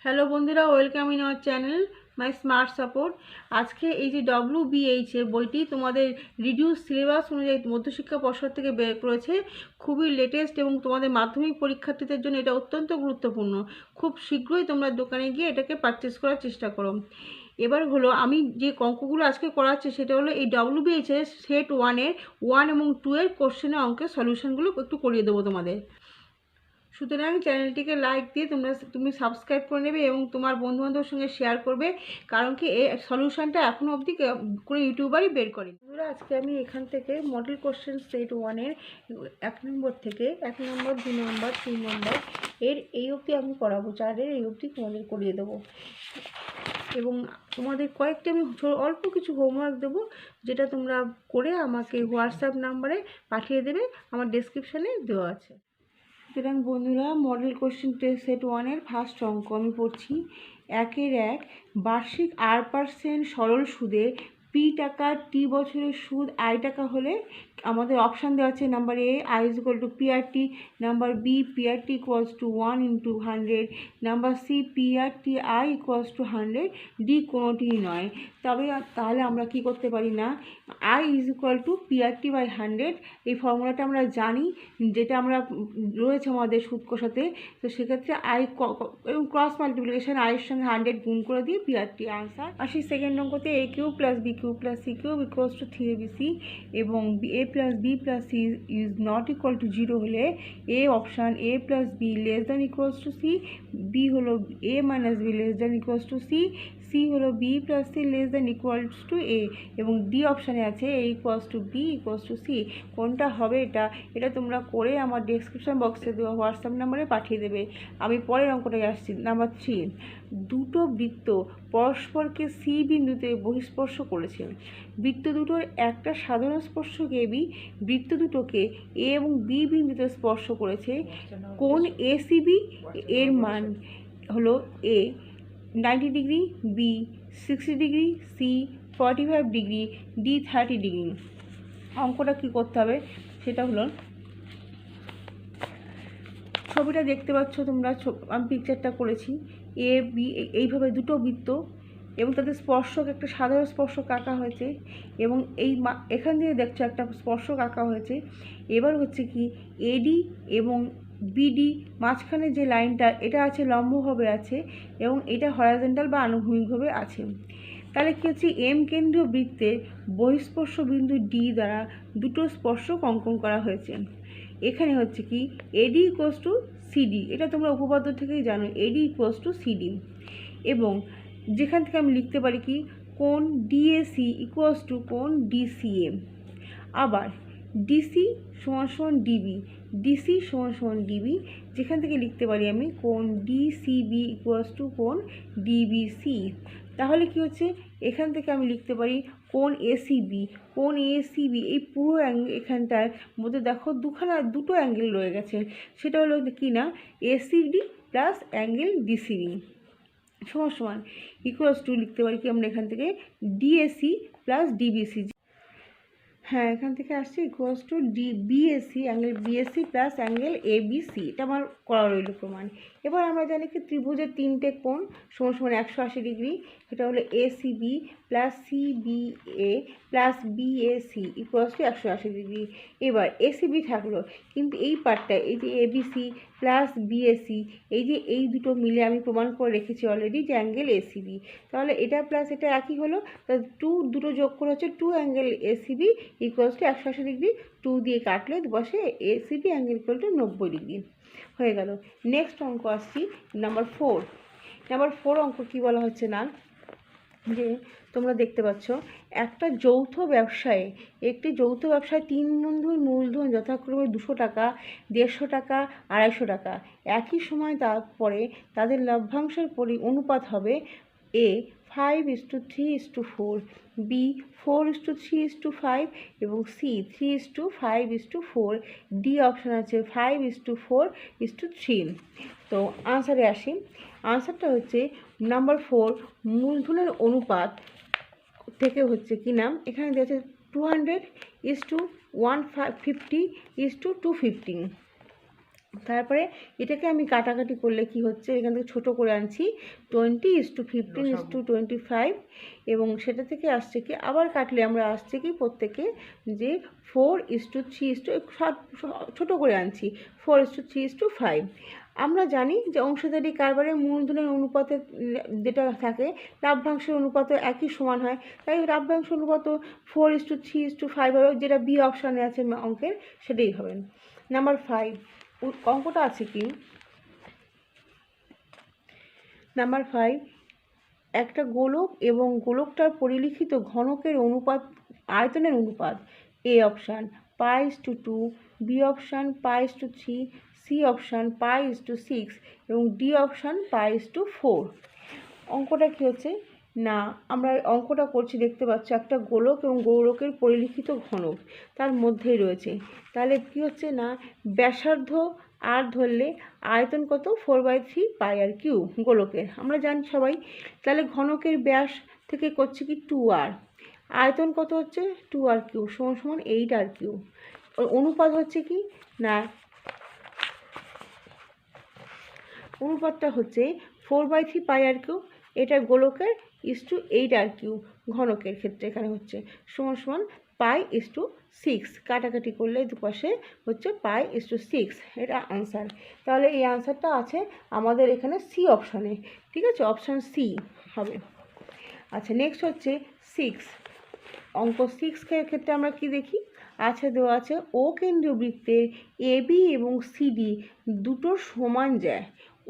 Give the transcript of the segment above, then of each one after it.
Hello বন্ধুরা, welcome in our channel my smart support. আজকে এই যে WBH এর বইটি তোমাদের রিডিউস সিলেবাস অনুযায়ী মধ্যশিক্ষা পর্ষদ থেকে বের করেছে, খুবই লেটেস্ট এবং তোমাদের মাধ্যমিক পরীক্ষার্থীদের জন্য এটা অত্যন্ত গুরুত্বপূর্ণ। খুব শীঘ্রই তোমরা দোকানে গিয়ে এটাকে পারচেস করার চেষ্টা করো। এবার হলো আমি যে অঙ্কগুলো আজকে করাচ্ছি সেটা হলো এই WBH এর সেট 1-এর 1 এবং 2 এর কোশ্চেনের অঙ্কের সলিউশনগুলো একটু করিয়ে দেবো তোমাদের। সুতরাং চ্যানেলটিকে লাইক দিয়ে তুমি সাবস্ক্রাইব করে নেবে এবং তোমার বন্ধুবান্ধবের সঙ্গে শেয়ার করবে, কারণ কি এই সলিউশনটা এখনও অবধি কোনো ইউটিউবারই বের করেনি। বন্ধুরা, আজকে আমি এখান থেকে মডেল কোশ্চেন সেট 1-এর 1 নম্বর থেকে 1 নম্বর 2 নম্বর 3 নম্বর এর এই অবধি আমি করাবো, 4-এর এই অবধি তোমাদের করিয়ে দেবো এবং তোমাদের কয়েকটা আমি অল্প কিছু হোমওয়ার্ক দেবো, যেটা তোমরা করে আমাকে হোয়াটসঅ্যাপ নাম্বারে পাঠিয়ে দেবে, আমার ডেসক্রিপশানে দেওয়া আছে। সুতরাং বন্ধুরা, মডেল কোশ্চেন টেস্ট সেট 1-এর ফার্স্ট অঙ্ক আমি পড়ছি। 1-1 বার্ষিক R% সরল সুদে পি টাকা টি বছরের সুদ আই টাকা হলে আমাদের অপশান দেওয়া আছে number A I is equal to PRT, number B PRT equals to 1/100, number C PRT I equals to 100, D কোনোটিই নয়। তাহলে আমরা কি করতে পারি না, I is equal to PRT by 100 এই ফর্মুলাটা আমরা জানি, যেটা আমরা রয়েছে আমাদের সুদ কষাতে। তো সেক্ষেত্রে আই এবং ক্রস মাল্টিপ্লিকেশান আইয়ের সঙ্গে 100 গুণ করে দিয়ে পিআরটি আনসার। আসি সেকেন্ড অঙ্কতে A cube plus B cube plus C cube equals to 3abc এবং A plus B plus C is not equal to 0 হলে A option A plus B less than equals to C, B হলো A minus B less than equals to C, C হলো B plus C less than equals to A এবং D অপশানে আছে A equals to B equals to C. কোনটা হবে এটা তোমরা করে আমার ডেসক্রিপশন বক্সে দেওয়া হোয়াটসঅ্যাপ নাম্বারে পাঠিয়ে দেবে। আমি পরের অঙ্কটায় আসছি। নাম্বার 3, দুটো বৃত্ত পরস্পরকে সি বিন্দুতে বহিঃস্পর্শ করেছে। বৃত্ত দুটোর একটা সাধারণ স্পর্শক এবি বৃত্ত দুটোকে এ এবং বি বিন্দুতে স্পর্শ করেছে। কোণ এসিবি এর মান হলো A 90 degree, B 60 degree, C 45 degree, D 30 degree. অঙ্কটা কী করতে হবে সেটা হলো, ছবিটা দেখতে পাচ্ছ তোমরা, আমি পিকচারটা করেছি। এ বি এইভাবে দুটো বৃত্ত এবং তাদের স্পর্শক একটা সাধারণ স্পর্শক আঁকা হয়েছে এবং এখান থেকে দেখছো একটা স্পর্শক আঁকা হয়েছে। এবার হচ্ছে কি এডি এবং বিডি মাঝখানে যে লাইনটা এটা আছে লম্বভাবে আছে এবং এটা হরাইজন্টাল বা আনুভূমিকভাবে আছে। তাহলে কী হচ্ছে, এম কেন্দ্রীয় বৃত্তের বহিঃস্পর্শ বিন্দু ডি দ্বারা দুটো স্পর্শক অঙ্কন করা হয়েছে। এখানে হচ্ছে কি এডি ইকুয়ালস টু সিডি, এটা তোমরা উপপাদ্য থেকেই জানো, এডি ইকুয়ালস টু সিডি। এবং যেখান থেকে আমি লিখতে পারি কি কোণ ডিএসি ইকুয়ালস টু কোণ ডিসিএ। আবার ডিসি সমান সমান ডিবি, ডিসি সমান সমান ডিবি, যেখান থেকে লিখতে পারি আমি কোণ ডিসিবি ইকুয়ালস টু কোণ ডিবিসি। তাহলে কি হচ্ছে, এখান থেকে আমি লিখতে পারি কোণ এসিবি, কোণ এসিবি এই পুরো এখানটার মধ্যে দেখো দুটো অ্যাঙ্গেল রয়ে গেছে, সেটা হলো কি না এসিডি প্লাস অ্যাঙ্গেল ডিসিবি সমান সমান ইকুয়ালস টু লিখতে পারি কি আমরা এখান থেকে ডিএসি প্লাস ডিবিসি। হ্যাঁ, এখান থেকে আসছে equals to BAC angle BAC plus angle ABC, এটা আমার করা রইল প্রমাণ। এবার আমরা জানি কি ত্রিভুজের 3টে কোণ সমান সমান 180 ডিগ্রি, সেটা হলো ACB plus CBA plus BAC equals to 180 degree. এবার এসিবি থাকলো, কিন্তু এই পার্টটা এই যে এবিসি প্লাস বিএসি এই দুটো মিলে আমি প্রমাণ করে রেখেছি অলরেডি যে অ্যাঙ্গেল এসিবি। তাহলে এটা প্লাস এটা একই হলো, তাহলে দুটো যোগ করে হচ্ছে 2 angle ACB equals to 180 degree. 2 দিয়ে কাটলে বসে ACB angle equal to 90 degree হয়ে গেল। নেক্সট অঙ্ক আসছি নাম্বার 4। নাম্বার 4 অঙ্ক কী বলা হচ্ছে না, যে তোমরা দেখতে পাচ্ছ একটি যৌথ ব্যবসায় 3 বন্ধুর মূলধন যথাক্রমে 200 টাকা, 150 টাকা, 250 টাকা। একই সময় তারপরে তাদের লভ্যাংশের অনুপাত হবে এ 5:3:4, বি 4:3:5 এবং সি 3:5:4, ডি অপশান আছে 5:4:3। তো আনসারে আসি। আনসারটা হচ্ছে নাম্বার 4 মূলধনের অনুপাত থেকে হচ্ছে কি নাম, এখানে দেওয়া আছে 200:150:250। তারপরে এটাকে আমি কাটাকাটি করলে কি হচ্ছে, এখান থেকে ছোটো করে আনছি 20:15:25, এবং সেটা থেকে আসছে কি আবার কাটলে আমরা আসছে কি প্রত্যেকে যে 4:3, ছোটো করে আনছি 4:3:5। আমরা জানি যে অংশীদারি কারবারে মূলধনের অনুপাতে যেটা থাকে লাভ্যাংশের অনুপাতও একই সমান হয়, তাই লাভ্যাংশ অনুপাত 4:3:5 হবে, যেটা বি অপশানে আছে অঙ্কের সেটাই হবে। নাম্বার 5 অঙ্কটা আছে কি, নাম্বার 5 একটা গোলক এবং গোলকটার পরিলিখিত ঘনকের অনুপাত আয়তনের অনুপাত, A option π/2, B option π/3, C option π/6 এবং ডি অপশান π/4। অঙ্কটা কী হচ্ছে না, আমরা অঙ্কটা করছি দেখতে পাচ্ছ একটা গোলক এবং গোলকের পরিলিখিত ঘনক তার মধ্যেই রয়েছে, তাহলে কী হচ্ছে না ব্যাসার্ধ আর ধরলে আয়তন কত 4/3πr³ গোলকের আমরা জানি সবাই, তাহলে ঘনকের ব্যাস থেকে করছে কি 2r, আয়তন কত হচ্ছে 2r³ সমান 8r³, অনুপাত হচ্ছে কি না অনুপাতটা হচ্ছে 4/3πr³, এটা গোলকের /8r³ ঘনকের ক্ষেত্রে এখানে হচ্ছে সমান π/6, কাটাকাটি করলে দুপাশে হচ্ছে π/6, এটা আনসার। তাহলে এই আনসারটা আছে আমাদের এখানে সি অপশানে, ঠিক আছে, অপশান সি হবে। আচ্ছা, নেক্সট হচ্ছে 6 অঙ্ক। 6 ক্ষেত্রে আমরা কি দেখি, আছে দেওয়া আছে ও কেন্দ্রীয় বৃত্তের এবি এবং সিডি দুটো সমান যায়,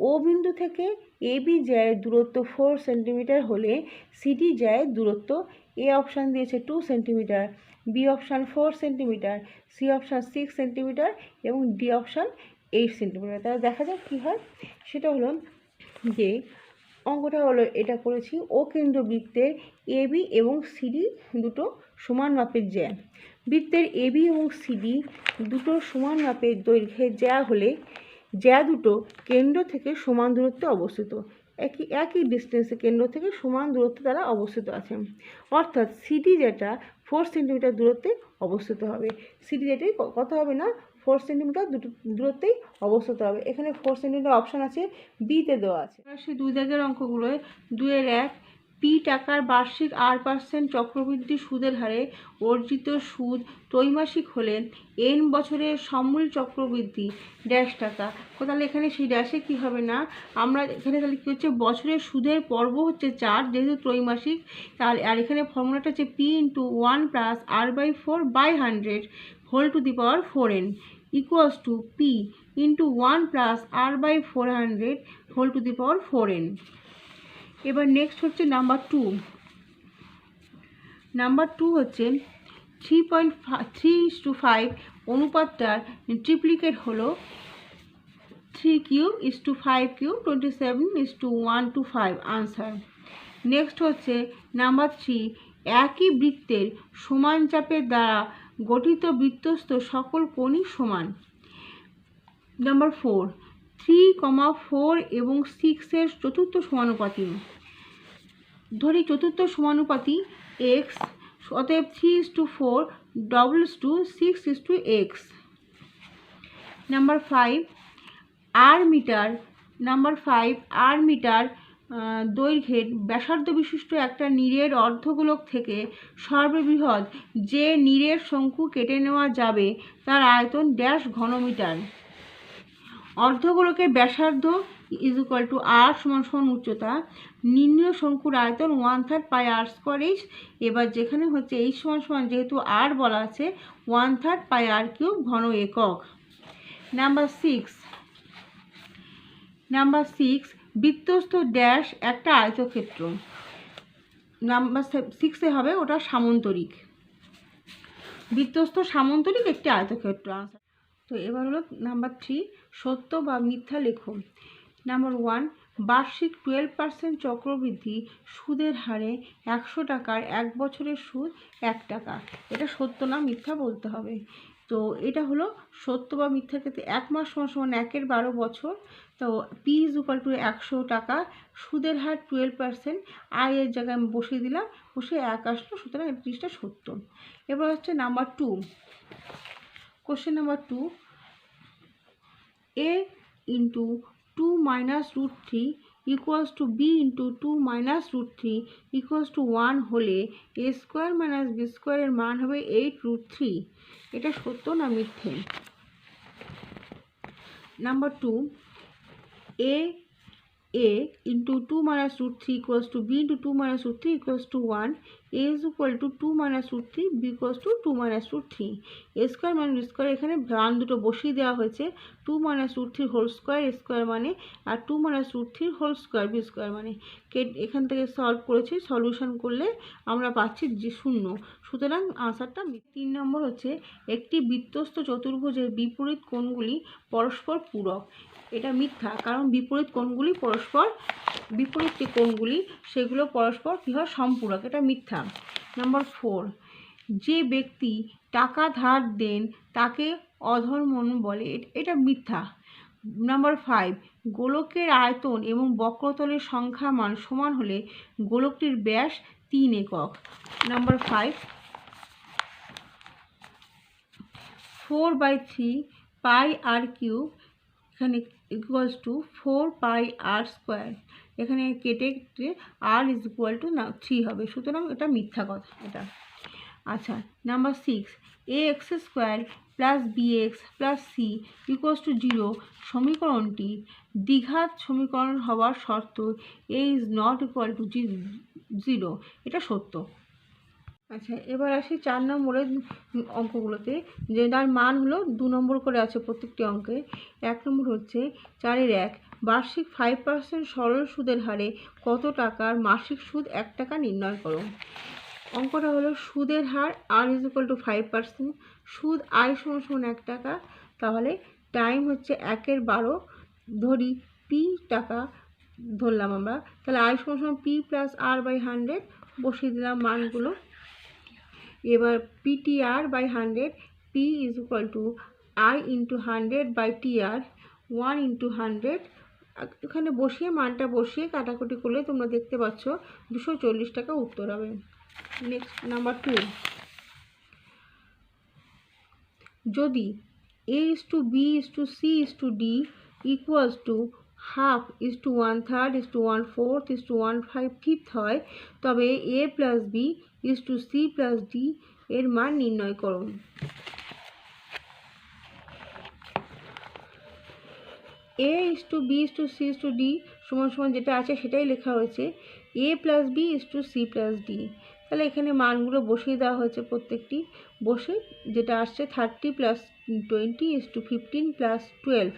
ও বিন্দু থেকে এবি যায় দূরত্ব 4 সেন্টিমিটার হলে সিডি যায় দূরত্ব, এ অপশান দিয়েছে 2 centimetre, B option 4 centimetre, C option 6 centimetre এবং ডি অপশান 8 সেন্টিমিটার। তাহলে দেখা যাক কী হয়, সেটা হলো যে অঙ্কটা হলো এটা করেছি ও কেন্দ্র বৃত্তের এবি এবং সিডি দুটো সমান মাপের জ্যা, বৃত্তের এবি এবং সিডি দুটো সমান মাপের দৈর্ঘ্যের জ্যা হলে জ্যা দুটো কেন্দ্র থেকে সমান দূরত্বে অবস্থিত, একই ডিস্টেন্সে কেন্দ্র থেকে সমান দূরত্বে তারা অবস্থিত আছে, অর্থাৎ সিডি যেটা 4 সেন্টিমিটার দূরত্বে অবস্থিত হবে, সিডি যেটাই কত হবে না 4 সেন্টিমিটার দূরত্বেই অবস্থিত হবে। এখানে 4 সেন্টিমিটার অপশান আছে, বিতে দেওয়া আছে। সেই 2 দাগের অঙ্কগুলোয় 2-1 পি টাকার বার্ষিক 8% চক্রবৃদ্ধি সুদের হারে অর্জিত সুদ ত্রৈমাসিক হলে এন বছরের সমূল চক্রবৃদ্ধি ড্যাশ টাকা। তাহলে এখানে সেই ড্যাশে কী হবে না, আমরা এখানে তাহলে কী হচ্ছে বছরের সুদের পর্ব হচ্ছে 4 যেহেতু ত্রৈমাসিক, তাহলে আর এখানে ফর্মুলাটা হচ্ছে p×1 + r/4/100 whole to the power 4n equals to p×1 + r/400 whole to the power 4n। এবার নেক্সট হচ্ছে নাম্বার 2। নাম্বার 2 হচ্ছে 3.3:5 অনুপাতটার ট্রিপ্লিকেট হলো 3³ 5³ 27:1:5 আনসার। নেক্সট হচ্ছে নাম্বার 3 একই বৃত্তের সমান চাপের দ্বারা গঠিত বৃত্তস্থ সকল কোণই সমান। নাম্বার 4 3, 4 এবং 6 চতুর্থ সমানুপাতি, ধরি চতুর্থ সমানুপাতি x, অতএব 3:4 6:x। নাম্বার 5 r মিটার দৈর্ঘ্যের ব্যাসার্ধ বিশিষ্ট একটা নীরের অর্ধগোলক থেকে সর্ববৃহৎ যে নীরের শঙ্কু কেটে নেওয়া যাবে তার আয়তন ড্যাশ ঘনমিটার। অর্ধগোলকের ব্যাসার্ধ = r = উচ্চতা, নির্ণীয় শঙ্কুর আয়তন 1/3 πr²h। এবার যেখানে হচ্ছে h = যেহেতু r বলা আছে 1/3 πr³ ঘন একক। নাম্বার 6 বৃত্তস্থ ড্যাশ একটা আয়তক্ষেত্র। নাম্বার 6 হবে ওটা সামন্তরিক, বৃত্তস্থ সামন্তরিক একটি আয়তক্ষেত্র আনসার। তো এবার হলো নাম্বার 3 সত্য বা মিথ্যা লেখো। নাম্বার 1 বার্ষিক 12% চক্রবৃদ্ধি সুদের হারে 100 টাকার 1 বছরের সুদ 1 টাকা, এটা সত্য না মিথ্যা বলতে হবে। তো এটা হলো সত্য বা মিথ্যার ক্ষেত্রে 1 মাস = 1/12 বছর, তো পি = 100 টাকা, সুদের হার 12%, এর জায়গায় আমি বসিয়ে দিলাম, বসে 1 আসলো, সুতরাং এই জিনিসটা সত্য। এবার হচ্ছে number 2, question number 2 a into 2 minus root 3 equals to b into 2 minus root 3 equals to 1 হলে a স্কোয়ার মাইনাস বি স্কোয়ারের মান হবে 8√3। এটা সত্য না মিথ্যে? Number 2, a into 2 minus root 3 equals to b into 2 minus root 3 equals to 1, a is equal to 2 minus root 3, b equals to 2 minus root 3। a square minus B square এখানে মান দুটো বসিয়ে দেওয়া হয়েছে, 2 minus root 3 whole square a square মানে, আর 2 minus root 3 whole square b square মানে। এখান থেকে সলভ করেছি, সলিউশন করলে আমরা পাচ্ছি যে 0, সুতরাং আনসারটা। 3 নম্বর হচ্ছে একটি বৃত্তস্থ চতুর্ভুজের বিপরীত কোণগুলি পরস্পর পূরক। এটা মিথ্যা, কারণ বিপরীত কোণগুলি বিপরীত যে কোণগুলি সেগুলো পরস্পর কী হয়, সম্পূরক। এটা মিথ্যা। নাম্বার 4, যে ব্যক্তি টাকা ধার দেন তাকে অধর্মণ বলে। এটা মিথ্যা। নাম্বার 5, গোলকের আয়তন এবং বক্রতলের সংখ্যা মান সমান হলে গোলকটির ব্যাস 3 একক। নাম্বার 5, 4/3 পাই আর কিউব এখানে equals to 4 pi r square. এখানে কেটে আর ইজ ইকুয়াল টু 3 হবে, সুতরাং এটা মিথ্যা কথা এটা। আচ্ছা, number 6, ax square plus bx plus C equals to 0 সমীকরণটি দ্বিঘাত সমীকরণ হওয়ার শর্ত a is not equal to 0। এটা সত্য। আচ্ছা, এবার আসি 4 নম্বরের অঙ্কগুলোতে, যে তার মান হলো 2 নম্বর করে আছে প্রত্যেকটি অঙ্কে। 1 নম্বর হচ্ছে 4-এর 1, বার্ষিক 5% সরল সুদের হারে কত টাকার মাসিক সুদ 1 টাকা নির্ণয় করো। অঙ্কটা হলো সুদের হার আর ইজ ইকুয়াল টু 5%, সুদ আই সমান 1 টাকা, তাহলে টাইম হচ্ছে 1/12, ধরি পি টাকা ধরলাম আমরা, তাহলে আই সমান পি প্লাস আর বাই 100 বসিয়ে দিলাম মানগুলো। এবার PTR by 100, P is equal to I into 100 by TR, 1 into 100, এখানে বসিয়ে মানটা বসিয়ে কাটাকুটি করলে তোমরা দেখতে পাচ্ছ 240 টাকা উত্তর হবে। নেক্সট নাম্বার 2, যদি A is to B is to C is to D equals to half is to 1/3 is to 1/4 is to 1/5 হয়, তবে A plus B is to C plus D এর মান নির্ণয় করুন। A is to B is to C is to D সমান যেটা আছে সেটাই লেখা হয়েছে, A plus B is to C plus D। তাহলে এখানে মানগুলো বসিয়ে দেওয়া হয়েছে প্রত্যেকটি, বসে যেটা আসছে 30 plus 20 is to 15 plus 12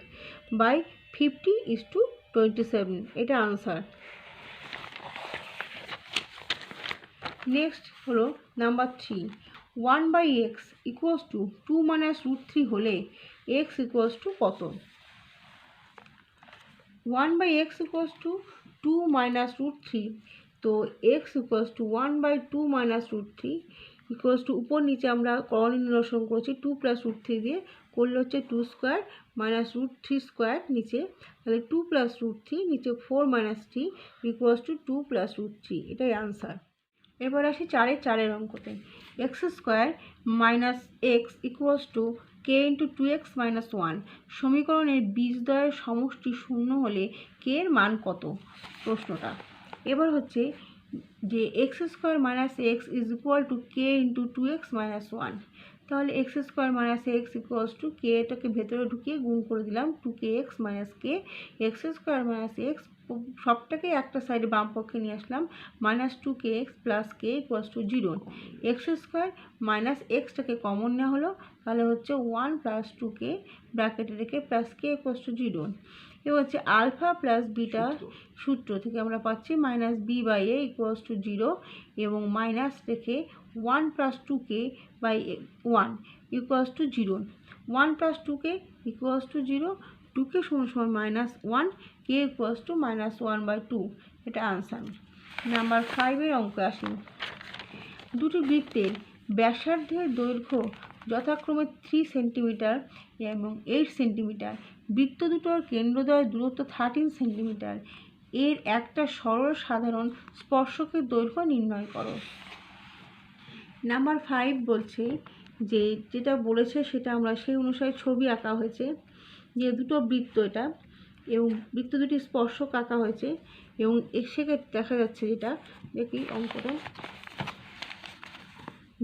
by 50 is to 27, এটা আনসার। নেক্সট হলো number 3, 1/x equals to 2 minus root 3 হলে x ইকুয়ালস টু কত? 1/x equals to 2 minus root 3, তো x equals to 1/2 minus root 3 equals to, উপর নিচে আমরা করণীয় নিরসন করেছি 2 প্লাস রুট 3 দিয়ে, করলে হচ্ছে 2 স্কোয়ার মাইনাস রুট 3 স্কোয়ার নিচে, তাহলে 2 প্লাস রুট 3 নিচে 4 minus 3 equals to 2 plus root 3, এটাই আনসার। এবার আসি 4-এর অঙ্কতে, x square minus x equals to k into 2x minus 1 সমীকরণের বীজদ্বয়ের সমষ্টি 0 হলে কে এর মান কত? প্রশ্নটা এবার হচ্ছে যে x square minus x is equal to k into 2x minus 1, তাহলে x square minus x equals to k, এটাকে ভেতরে ঢুকিয়ে গুণ করে দিলাম 2kx minus k, x square minus x সবটাকে একটা সাইডে বাম পক্ষে নিয়ে আসলাম, minus 2kx plus k equals to 0, x square minus এক্সটাকে কমন নেওয়া হলো, তাহলে হচ্ছে 1 প্লাস 2k ব্র্যাকেটে রেখে প্লাস কে ইকুয়ালস টু 0। এবার হচ্ছে আলফা প্লাস বিটা সূত্র থেকে আমরা পাচ্ছি minus B by A equals to 0 এবং মাইনাস রেখে 1 plus 2k by 1 equals to 0, 1 plus 2k equals to 0, 2k সমান minus 1, K equals to minus 1/2, এটা আনসার। নাম্বার 5-এর অঙ্ক আসি, দুটি বৃত্তের ব্যাসার্ধের দৈর্ঘ্য যথাক্রমে 3 সেন্টিমিটার এবং 8 সেন্টিমিটার, বৃত্ত দুটোর কেন্দ্রদ্বয়ের দূরত্ব 13 সেন্টিমিটার, এর একটা সরল সাধারণ স্পর্শকের দৈর্ঘ্য নির্ণয় করো। নাম্বার 5 বলছে যে যেটা বলেছে সেটা আমরা সেই অনুসারে ছবি আঁকা হয়েছে, যে দুটো বৃত্ত এটা, এবং বৃত্ত দুটি স্পর্শক আঁকা হয়েছে, এবং সেক্ষেত্রে দেখা যাচ্ছে যেটা দেখি অঙ্কটা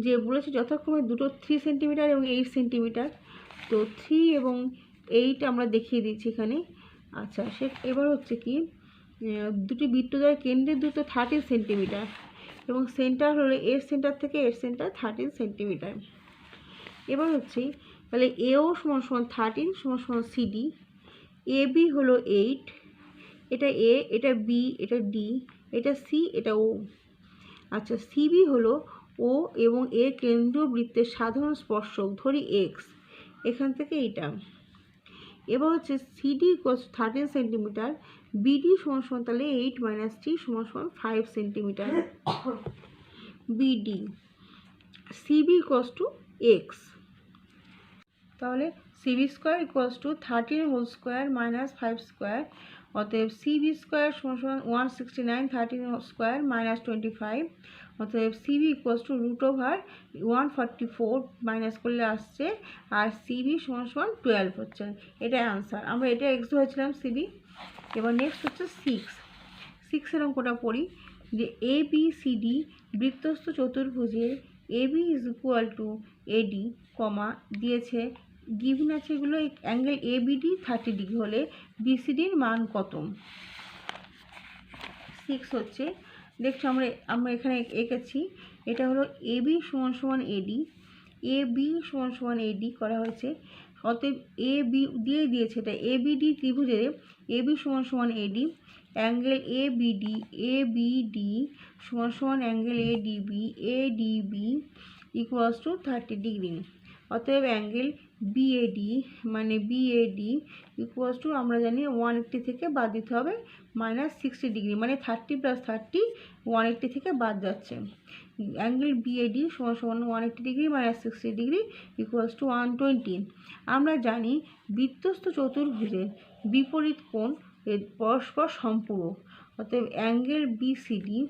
যে বলেছে যথাক্রমে দুটো 3 সেন্টিমিটার এবং 8 সেন্টিমিটার। তো 3 এবং 8 আমরা দেখিয়ে দিচ্ছি এখানে। আচ্ছা, এবার হচ্ছে কি দুটি বৃত্তদ্বয়ের কেন্দ্রের দূরত্ব 13 সেন্টিমিটার এবং সেন্টার হলো এর সেন্টার থেকে এর সেন্টার 13 সেন্টিমিটার। এবার হচ্ছে তাহলে এও সমান সমান 13 সমান সমান সিডি, এ বি হলো 8, এটা এ, এটা বি, এটা ডি, এটা সি, এটা ও। আচ্ছা, সিবি হলো ও এবং এ কেন্দ্রীয় বৃত্তের সাধারণ স্পর্শক, ধরি এক্স, এখান থেকে এইটা। এবার হচ্ছে সিডি ইকুয়ালস 13 সেন্টিমিটার, বিডি সমান সমান তাহলে 8 মাইনাস 3 সমান সমান 5 centimetre BD. CB equals to x, তাহলে CB square equals to 13 whole square minus 5 square, অতএব সিবি স্কোয়ার সমান সমান 169, 13 স্কোয়ার মাইনাস 25, অতএব CB equals to root over 144 minus করলে আসছে, আর সিবি সমান সমান 12 হচ্ছে, এটাই আনসার। আমরা এটা এক্স ধরেছিলাম সিবি। এবার নেক্সট হচ্ছে 6 অঙ্কটা পড়ি, যে এ বি সি ডি বৃত্তস্থ চতুর্ভুজের A B is equal to AD comma দিয়েছে, গিভেন আছে এগুলো, অ্যাঙ্গেল এ বিডি 30 ডিগ্রি হলে বিসিডির মান কত। 6 হচ্ছে দেখছি আমরা এখানে এঁকেছি, এটা হলো এ বি সমান সমান এডি, এ বি সমান সমান এডি করা হয়েছে, অতএব এ বি দিয়ে দিয়েছে, এটা এ বিডি ত্রিভুজের এ বি সমান সমান এডি, অ্যাঙ্গেল এ বিডি সমান সমান angle A DB equals to 30 degree. অতএব অ্যাঙ্গেল বিএডি মানে বিএডি ইকুয়ালস টু আমরা জানি 180 থেকে বাদ দিতে হবে মাইনাস 60 ডিগ্রি, মানে 30 প্লাস 30 180 থেকে বাদ যাচ্ছে। অ্যাঙ্গেল বিএডি সমান সমান 180 degree minus 60 degree equals to 120। আমরা জানি বৃত্তস্থ চতুর্ভুজের বিপরীত কোণ পরস্পর সম্পূরক, অতএব angle BCD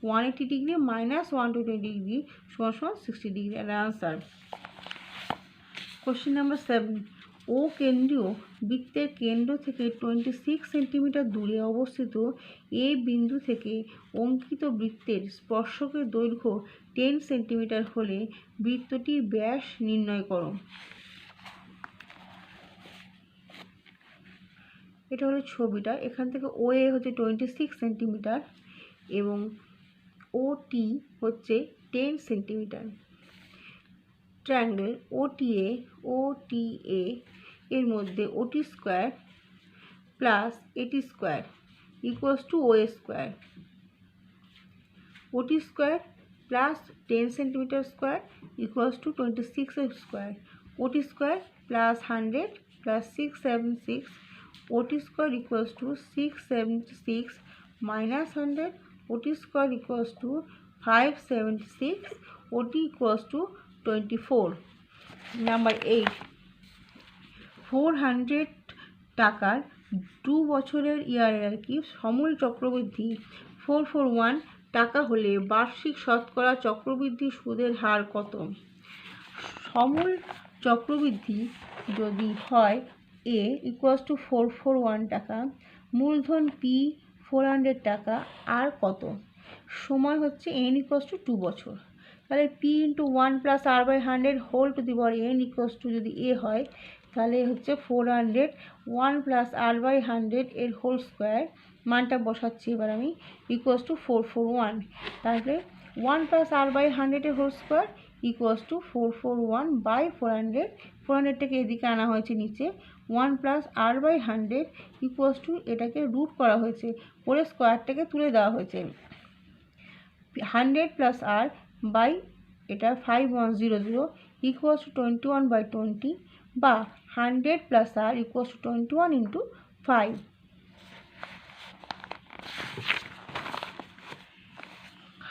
180 degree minus 120 degree সমান সমান 60 ডিগ্রি, এর আনসার। কোশ্চেন নাম্বার 7, ও কেন্দ্রীয় বৃত্তের কেন্দ্র থেকে 26 সেন্টিমিটার দূরে অবস্থিত এ বিন্দু থেকে অঙ্কিত বৃত্তের স্পর্শকের দৈর্ঘ্য 10 সেন্টিমিটার হলে বৃত্তটির ব্যাস নির্ণয় করো। এটা হলো ছবিটা, এখান থেকে ও এ হচ্ছে 26 সেন্টিমিটার এবং ও টি হচ্ছে 10 সেন্টিমিটার। ট্রায়াঙ্গেল ওটিএ এর মধ্যে OT square plus AT square equals to O square, OT square plus 10 centimetre square equals to 26 square, OT square plus 100 plus 676, OT square equals two 676 minus 100, ওটি স্কোয়ার ইকুয়ালস টু 576, ওটি equals to 24। Number 8, 400 টাকার 2 বছরের কি সমূল চক্রবৃদ্ধি 441 টাকা হলে বার্ষিক শতকরা চক্রবৃদ্ধি সুদের হার কত। সমূল চক্রবৃদ্ধি যদি হয় এ ইকুয়ালস টু 441 টাকা, মূলধন পি 400 টাকা, আর কত, সময় হচ্ছে এন ইকুয়ালস টু 2 বছর। তাহলে P into 1 plus r by 100 whole to the power n equals to যদি এ হয় তাহলে হচ্ছে 400 1 প্লাস আর বাই 100 এর হোল স্কোয়ার, মানটা বসাচ্ছি এবার আমি, ইকুয়ালস টু 441, তাহলে 1 প্লাস আর বাই 100 এর whole square equals to 441 by 400, 400টাকে এদিকে আনা হয়েছে নিচে, 1 plus r by 100 equals to এটাকে রুট করা হয়েছে, পরে স্কোয়ারটাকে তুলে দেওয়া হয়েছে, 100 প্লাস আর বাই এটা 5100 ইকুয়ালস টু 21 বাই 20, বা 100 plus r equals to 21 into 5।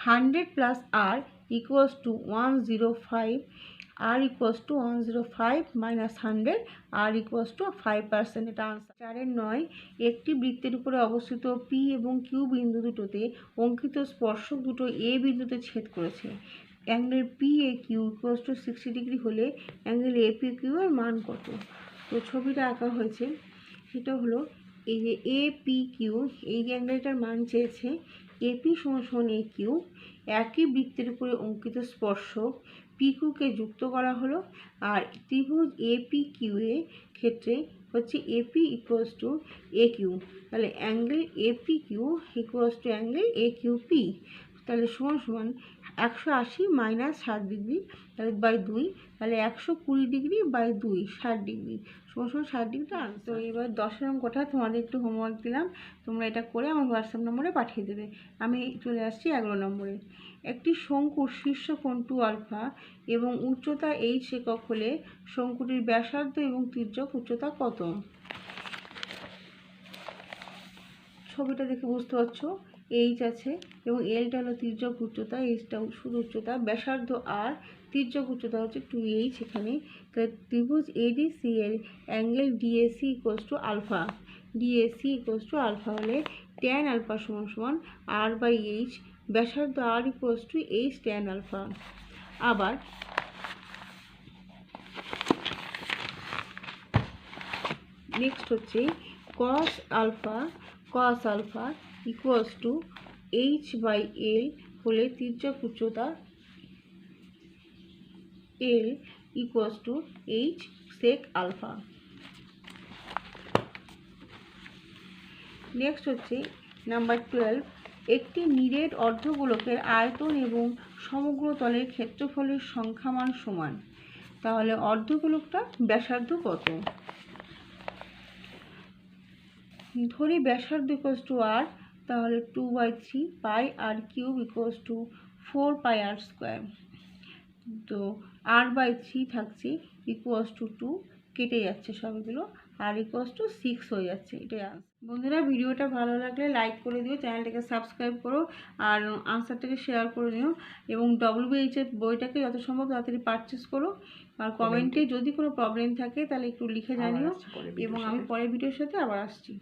100 plus r equals to 105, r equals to 105 minus 100, r equals to 5%, এটা আনসার। 4-9, একটি বৃত্তের উপরে অবস্থিত পি এবং কিউ বিন্দু দুটোতে অঙ্কিত স্পর্শক দুটো এ বিন্দুতে ছেদ করেছে, angle P A Q equals to 60 degree হলে অ্যাঙ্গেল এ পি কিউ এর মান কত। তো ছবিটা আঁকা হয়েছে সেটা হলো এই যে APQ, এই যে অ্যাঙ্গেলটার মান চেয়েছে AP = AQ, একই বৃত্তের উপরে অঙ্কিত স্পর্শক PQকে যুক্ত করা হলো। আর ত্রিভুজ APQ এর ক্ষেত্রে হচ্ছে AP = AQ, তাহলে অ্যাঙ্গেল APQ = অ্যাঙ্গেল AQP, তাহলে সমান 180 - 60 ডিগ্রি, তাহলে বাই 2, তাহলে 120 ডিগ্রি বাই 2 60 ডিগ্রি সমান 60 ডিগ্রি আনসার। তো এবার 10 অঙ্কটা তোমাদের একটু হোমওয়ার্ক দিলাম, তোমরা এটা করে আমার হোয়াটসঅ্যাপ নম্বরে পাঠিয়ে দেবে। আমি চলে আসছি 11 নম্বরে। একটি শঙ্কুর শীর্ষকোণ 2α এবং উচ্চতা h একক হলে শঙ্কুটির ব্যাসার্ধ এবং তির্যক উচ্চতা কত? ছবিটা দেখে বুঝতে পারছো h আছে এবং lটা হলো তির্যক উচ্চতা, hটা শুধু উচ্চতা, ব্যাসার্ধ আর তির্যক উচ্চতা হচ্ছে 2h এখানে। তাহলে ত্রিভুজ ADC এর angle DAC = alpha, DAC = alpha হলে tan আলফা = r/h, ব্যাসার্ধ r = h tan আলফা। আবার নেক্সট হচ্ছে cos আলফা = h/l হলে তির্যক উচ্চতা l = h sec alpha. Next হচ্ছে নাম্বার 12, একটি নিরেট অর্ধগোলকের আয়তন এবং সমগ্র তলের ক্ষেত্রফলের সংখ্যামান সমান, তাহলে অর্ধগোলকটা ব্যাসার্ধ কত? ধরি ব্যাসার্ধ = r, তাহলে 2/3 পাই r³ = 4πr²। তো r/3 থাকছে = 2, কেটে যাচ্ছে সবগুলো, r = 6 হয়ে যাচ্ছে, এটাই আনসার। বন্ধুরা, ভিডিওটা ভালো লাগলে লাইক করে দিও, চ্যানেলটাকে সাবস্ক্রাইব করো আর আনসারটাকে শেয়ার করে নিও এবং WBH এর বইটাকে যত সম্ভব তাড়াতাড়ি পারচেস করো। আর কমেন্টে যদি কোনো প্রবলেম থাকে তাহলে একটু লিখে জানিও এবং আমি পরের ভিডিওর সাথে আবার আসছি।